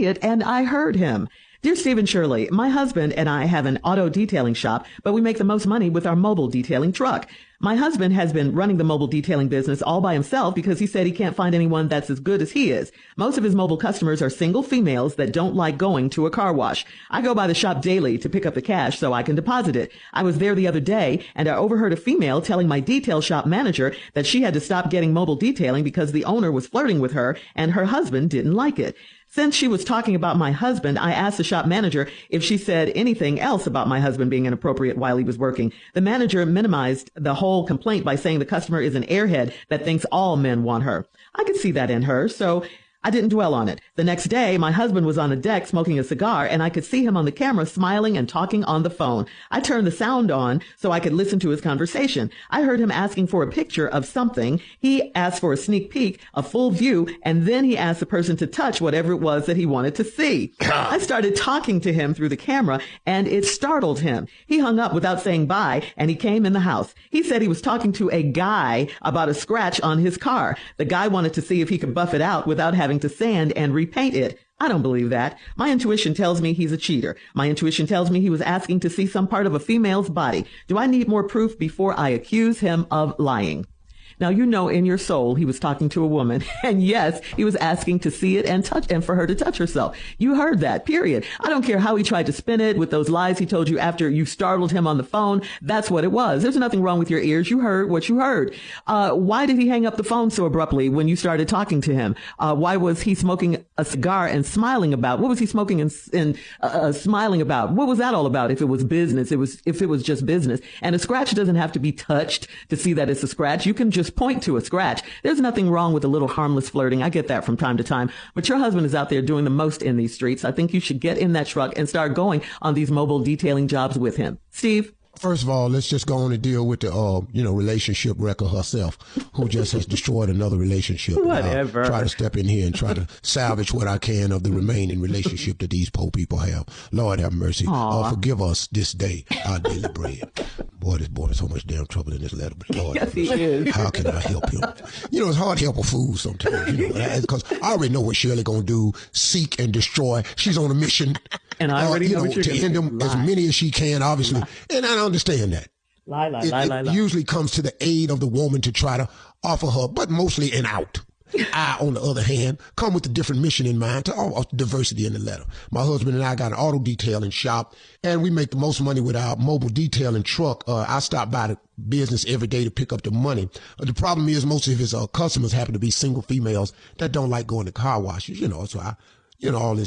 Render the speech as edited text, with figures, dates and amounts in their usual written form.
it, and I heard him. Dear Stephen Shirley, my husband and I have an auto detailing shop, but we make the most money with our mobile detailing truck. My husband has been running the mobile detailing business all by himself because he said he can't find anyone that's as good as he is. Most of his mobile customers are single females that don't like going to a car wash. I go by the shop daily to pick up the cash so I can deposit it. I was there the other day and I overheard a female telling my detail shop manager that she had to stop getting mobile detailing because the owner was flirting with her and her husband didn't like it. Since she was talking about my husband, I asked the shop manager if she said anything else about my husband being inappropriate while he was working. The manager minimized the whole complaint by saying the customer is an airhead that thinks all men want her. I could see that in her, so I didn't dwell on it. The next day, my husband was on the deck smoking a cigar, and I could see him on the camera smiling and talking on the phone. I turned the sound on so I could listen to his conversation. I heard him asking for a picture of something. He asked for a sneak peek, a full view, and then he asked the person to touch whatever it was that he wanted to see. I started talking to him through the camera, and it startled him. He hung up without saying bye, and he came in the house. He said he was talking to a guy about a scratch on his car. The guy wanted to see if he could buff it out without having to sand and repaint it. I don't believe that. My intuition tells me he's a cheater. My intuition tells me he was asking to see some part of a female's body. Do I need more proof before I accuse him of lying? Now, you know in your soul he was talking to a woman, and yes, he was asking to see it and touch and for her to touch herself. You heard that, period. I don't care how he tried to spin it with those lies he told you after you startled him on the phone. That's what it was. There's nothing wrong with your ears. You heard what you heard. Why did he hang up the phone so abruptly when you started talking to him? Why was he smoking a cigar and smiling about? What was he smoking and smiling about? What was that all about? If it was business, if it was just business. And a scratch doesn't have to be touched to see that it's a scratch. You can just point to a scratch. There's nothing wrong with a little harmless flirting. I get that from time to time. But your husband is out there doing the most in these streets. I think you should get in that truck and start going on these mobile detailing jobs with him. Steve? First of all, let's just go on and deal with the, relationship wrecker herself, who just has destroyed another relationship. Whatever. Try to step in here and try to salvage what I can of the remaining relationship that these poor people have. Lord have mercy. Forgive us this day our daily bread. Boy, this boy is so much damn trouble in this letter. But Lord, yes, he is. How can I help him? It's hard to help a fool sometimes, because I already know what Shirley gonna do: seek and destroy. She's on a mission. And I already know what you're to end them as many as she can, obviously. And I understand that. It usually comes to the aid of the woman to try to offer her, but mostly an out. I, on the other hand, come with a different mission in mind to diversity in the letter. My husband and I got an auto detailing shop, and we make the most money with our mobile detailing truck. I stop by the business every day to pick up the money. The problem is most of his customers happen to be single females that don't like going to car washes, so all this